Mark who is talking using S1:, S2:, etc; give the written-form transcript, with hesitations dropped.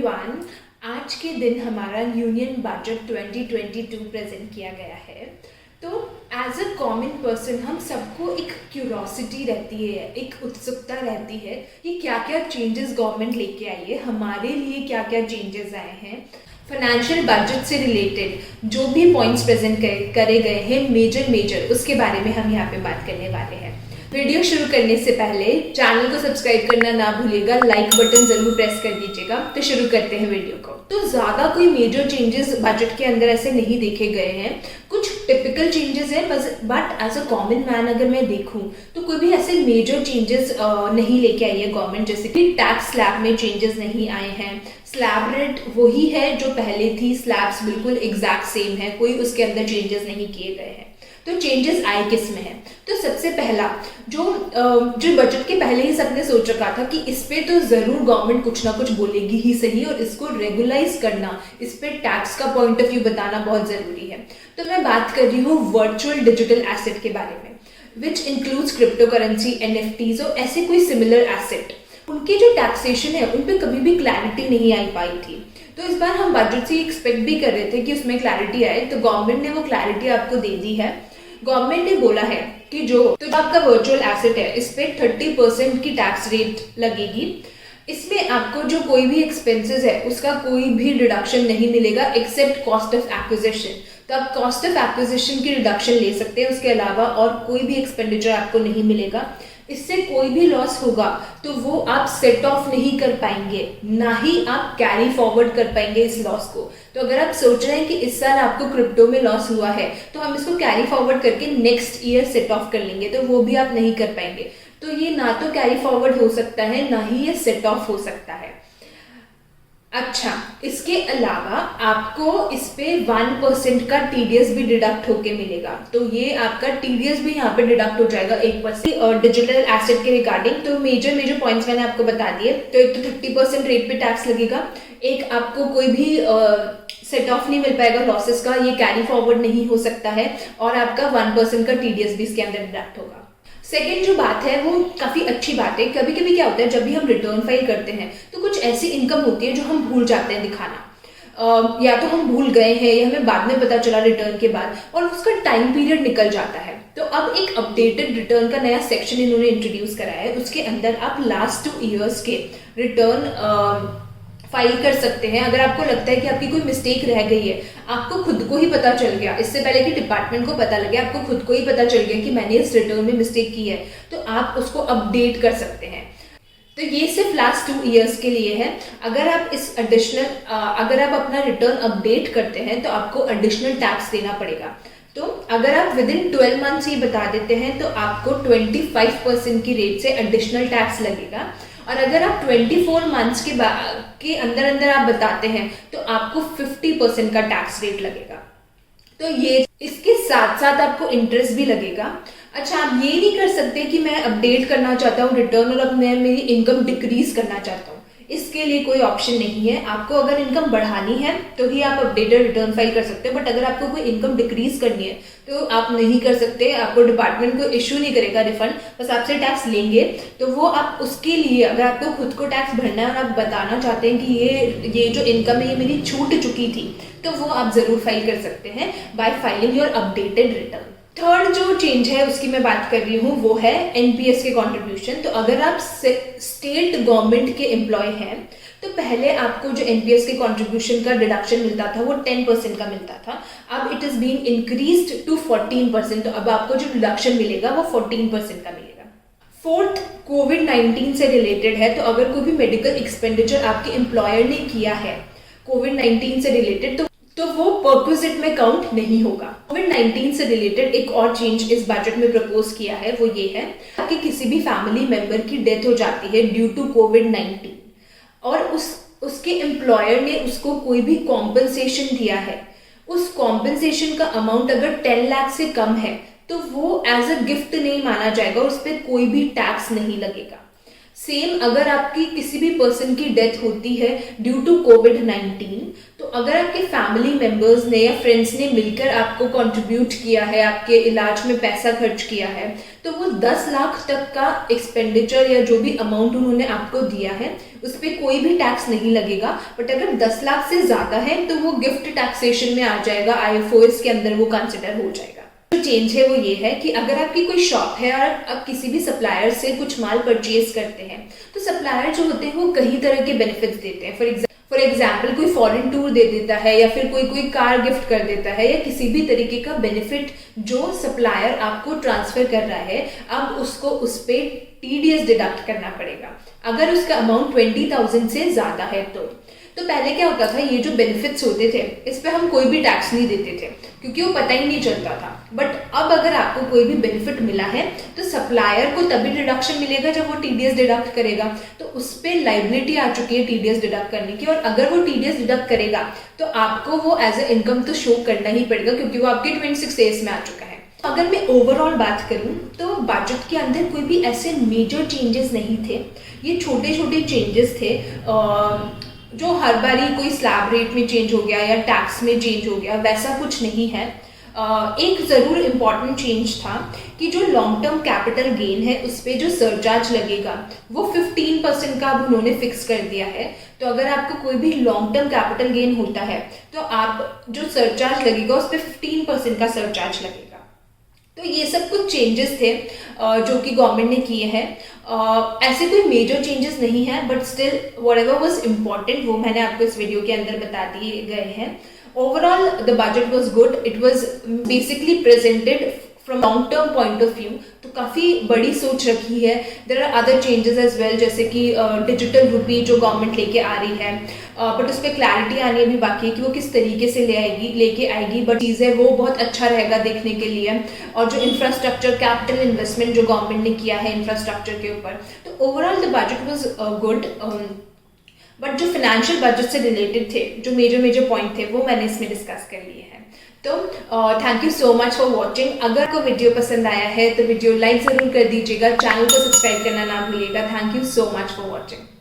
S1: Everyone, आज के दिन हमारा यूनियन बजट 2022 प्रेजेंट किया गया है। तो एज अ कॉमन पर्सन हम सबको एक क्यूरोसिटी रहती है, एक उत्सुकता रहती है कि क्या क्या चेंजेस गवर्नमेंट लेके आई है, हमारे लिए क्या क्या चेंजेस आए हैं। फाइनेंशियल बजट से रिलेटेड जो भी पॉइंट्स प्रेजेंट करे गए हैं मेजर उसके बारे में हम यहाँ पे बात करने वाले हैं। वीडियो शुरू करने से पहले चैनल को सब्सक्राइब करना ना भूलिएगा, लाइक बटन जरूर प्रेस कर दीजिएगा। तो शुरू करते हैं वीडियो को। तो ज़्यादा कोई मेजर चेंजेस बजट के अंदर ऐसे नहीं देखे गए हैं, कुछ टिपिकल चेंजेस हैं but as a common man अगर मैं देखूं तो कोई भी ऐसे मेजर चेंजेस नहीं लेके आई है गवर्नमेंट। जैसे कि टैक्स स्लैब में चेंजेस नहीं आए हैं, स्लैब रेट वही है जो पहले थी, स्लैब्स बिल्कुल एग्जैक्ट सेम है, कोई उसके अंदर चेंजेस नहीं किए गए हैं। तो चेंजेस आए किस में है? तो सबसे पहला जो बजट के पहले ही सबने सोच रखा था कि इस पे तो जरूर गवर्नमेंट कुछ ना कुछ बोलेगी ही सही, और इसको रेगुलाइज करना, इस पे टैक्स का पॉइंट ऑफ व्यू बताना बहुत जरूरी है। तो मैं बात कर रही हूँ वर्चुअल डिजिटल एसेट के बारे में, which includes crypto currency, NFTs और ऐसे कोई सिमिलर एसेट। उनकी जो टैक्सेशन है उन पे कभी भी क्लैरिटी नहीं आई पाई थी। तो इस बार हम बजट से एक्सपेक्ट भी कर रहे थे कि उसमें क्लैरिटी आए, तो गवर्नमेंट ने वो क्लैरिटी आपको दे दी है। गवर्नमेंट ने बोला है कि जो आपका वर्चुअल एसेट है इस पे 30% की टैक्स रेट लगेगी। इसमें आपको जो कोई भी एक्सपेंसेस है उसका कोई भी रिडक्शन नहीं मिलेगा एक्सेप्ट कॉस्ट ऑफ एक्विजिशन। तो आप कॉस्ट ऑफ एक्विजिशन की रिडक्शन ले सकते हैं, उसके अलावा और कोई भी एक्सपेंडिचर आपको नहीं मिलेगा। इससे कोई भी लॉस होगा तो वो आप सेट ऑफ नहीं कर पाएंगे, ना ही आप कैरी फॉरवर्ड कर पाएंगे इस लॉस को। तो अगर आप सोच रहे हैं कि इस साल आपको क्रिप्टो में लॉस हुआ है तो हम इसको कैरी फॉरवर्ड करके नेक्स्ट ईयर सेट ऑफ कर लेंगे, तो वो भी आप नहीं कर पाएंगे। तो ये ना तो कैरी फॉरवर्ड हो सकता है, ना ही ये सेट ऑफ हो सकता है। अच्छा, इसके अलावा आपको इस पे 1% का टीडीएस भी डिडक्ट होके मिलेगा। तो ये आपका टीडीएस भी यहाँ पे डिडक्ट हो जाएगा 1%। और डिजिटल एसेट के रिगार्डिंग तो मेजर पॉइंट्स मैंने आपको बता दिए। तो एक तो 30% रेट पे टैक्स लगेगा, एक आपको कोई भी सेट ऑफ नहीं मिल पाएगा लॉसेस का, ये कैरी फॉरवर्ड नहीं हो सकता है, और आपका 1% का टीडीएस भी इसके अंदर डिडक्ट होगा। सेकेंड जो बात है वो काफ़ी अच्छी बात है। कभी कभी क्या होता है, जब भी हम रिटर्न फाइल करते हैं तो कुछ ऐसी इनकम होती है जो हम भूल जाते हैं दिखाना। या तो हम भूल गए हैं या हमें बाद में पता चला रिटर्न के बाद, और उसका टाइम पीरियड निकल जाता है। तो अब एक अपडेटेड रिटर्न का नया सेक्शन इन्होंने इंट्रोड्यूस कराया है। उसके अंदर आप लास्ट 2 ईयर्स के रिटर्न फाइल कर सकते हैं। अगर आपको लगता है कि आपकी कोई मिस्टेक रह गई है, आपको खुद को ही पता चल गया, इससे पहले कि डिपार्टमेंट को पता लगे, आपको खुद को ही पता चल गया कि मैंने इस रिटर्न में मिस्टेक की है, तो आप उसको अपडेट कर सकते हैं। तो ये सिर्फ लास्ट 2 ईयर्स के लिए है। अगर आप अगर आप अपना रिटर्न अपडेट करते हैं तो आपको एडिशनल टैक्स देना पड़ेगा। तो अगर आप विद इन 12 मंथ्स ये बता देते हैं तो आपको 25% की रेट से एडिशनल टैक्स लगेगा। और अगर आप 24 मंथ्स के अंदर आप बताते हैं तो आपको 50% का टैक्स रेट लगेगा। तो ये इसके साथ साथ आपको इंटरेस्ट भी लगेगा। अच्छा, आप ये नहीं कर सकते कि मैं अपडेट करना चाहता हूँ रिटर्न और अब मैं मेरी इनकम डिक्रीज करना चाहता हूँ, इसके लिए कोई ऑप्शन नहीं है। आपको अगर इनकम बढ़ानी है तो ही आप अपडेटेड रिटर्न फाइल कर सकते हैं, बट अगर आपको कोई इनकम डिक्रीज करनी है तो आप नहीं कर सकते। आपको डिपार्टमेंट को इश्यू नहीं करेगा रिफंड, बस आपसे टैक्स लेंगे। तो वो आप उसके लिए, अगर आपको खुद को टैक्स भरना है और आप बताना चाहते हैं कि ये जो इनकम है ये मेरी छूट चुकी थी, तो वो आप जरूर फाइल कर सकते हैं bye filing your updated return. Third जो चेंज है उसकी मैं बात कर रही हूँ वो है एनपीएस के कंट्रीब्यूशन। तो अगर आप स्टेट गवर्नमेंट के एम्प्लॉय हैं तो पहले आपको जो एनपीएस के कंट्रीब्यूशन का डिडक्शन मिलता था वो 10% का मिलता था। अब it is being increased to 14%। तो अब आपको जो डिडक्शन मिलेगा वो 14% का मिलेगा। फोर्थ कोविड-19 से रिलेटेड है। तो अगर कोई भी मेडिकल एक्सपेंडिचर आपके एम्प्लॉयर ने किया है कोविड-19 से रिलेटेड तो वो परक्विजिट में काउंट नहीं होगा। कोविड-19 से रिलेटेड एक और चेंज इस बजट में प्रपोज किया है, वो ये है कि किसी भी फैमिली मेंबर की डेथ हो जाती है ड्यू टू कोविड-19 और उसके एम्प्लॉयर ने उसको कोई भी कॉम्पनसेशन दिया है, उस कॉम्पनसेशन का अमाउंट अगर 10 लाख से कम है तो वो एज अ गिफ्ट नहीं माना जाएगा, उस पर कोई भी टैक्स नहीं लगेगा। सेम अगर आपकी किसी भी पर्सन की डेथ होती है ड्यू टू कोविड-19, तो अगर आपके फैमिली मेंबर्स ने या फ्रेंड्स ने मिलकर आपको कंट्रीब्यूट किया है, आपके इलाज में पैसा खर्च किया है, तो वो 10 लाख तक का एक्सपेंडिचर या जो भी अमाउंट उन्होंने आपको दिया है उस पर कोई भी टैक्स नहीं लगेगा। बट अगर 10 लाख से ज़्यादा है तो वो गिफ्ट टैक्सेशन में आ जाएगा, IFOS के अंदर वो कंसिडर हो जाएगा। जो चेंज है वो ये है कि अगर आपकी कोई शॉप है और आप किसी भी सप्लायर से कुछ माल परचेज करते हैं, तो सप्लायर जो होते हैं वो कई तरह के बेनिफिट्स देते हैं। फॉर एग्जाम्पल कोई फॉरेन टूर दे देता है, या फिर कोई कार गिफ्ट कर देता है, या किसी भी तरीके का बेनिफिट जो सप्लायर आपको ट्रांसफर कर रहा है, अब उसको उस पर TDS डिडक्ट करना पड़ेगा अगर उसका अमाउंट 20,000 से ज़्यादा है। तो पहले क्या होता था, ये जो बेनिफिट्स होते थे इस पे हम कोई भी टैक्स नहीं देते थे क्योंकि वो पता ही नहीं चलता था। बट अब अगर आपको कोई भी बेनिफिट मिला है तो सप्लायर को तभी डिडक्शन मिलेगा जब वो TDS डिडक्ट करेगा। तो उस पर लाइबिलिटी आ चुकी है TDS डिडक्ट करने की, और अगर वो TDS डिडक्ट करेगा तो आपको वो एज ए इनकम तो शो करना ही पड़ेगा क्योंकि वो आपके 26 डेज में आ चुका है। अगर मैं ओवरऑल बात करूं तो बजट के अंदर कोई भी ऐसे मेजर चेंजेस नहीं थे, ये छोटे छोटे चेंजेस थे जो हर बारी कोई स्लैब रेट में चेंज हो गया या टैक्स में चेंज हो गया, वैसा कुछ नहीं है। एक ज़रूर इम्पॉर्टेंट चेंज था कि जो लॉन्ग टर्म कैपिटल गेन है उस पर जो सरचार्ज लगेगा वो 15% का अब उन्होंने फिक्स कर दिया है। तो अगर आपको कोई भी लॉन्ग टर्म कैपिटल गेन होता है तो आप जो सरचार्ज लगेगा उस पर 15% का सरचार्ज लगेगा। तो ये सब कुछ चेंजेस थे जो कि गवर्नमेंट ने किए हैं। ऐसे कोई मेजर चेंजेस नहीं है, but still whatever was important वो मैंने आपको इस वीडियो के अंदर बता दिए गए हैं। Overall the budget was good, it was basically presented from long term point of view, तो काफ़ी बड़ी सोच रखी है। There are other changes as well, जैसे कि डिजिटल रुपी जो गवर्नमेंट लेके आ रही है, बट उस पर क्लैरिटी आनी अभी बाकी है कि वो किस तरीके से लेके आएगी। बट चीज़ है वो बहुत अच्छा रहेगा देखने के लिए। और जो इंफ्रास्ट्रक्चर कैपिटल इन्वेस्टमेंट जो गवर्नमेंट ने किया है इंफ्रास्ट्रक्चर के ऊपर, तो overall the budget was good. But जो फाइनेंशियल बजट से रिलेटेड थे, जो मेजर पॉइंट थे, वो मैंने इसमें डिस्कस कर लिए हैं। तो thank you so much for watching. अगर आपको वीडियो पसंद आया है तो वीडियो लाइक ज़रूर कर दीजिएगा, चैनल को सब्सक्राइब करना ना भूलिएगा। Thank you so much for watching.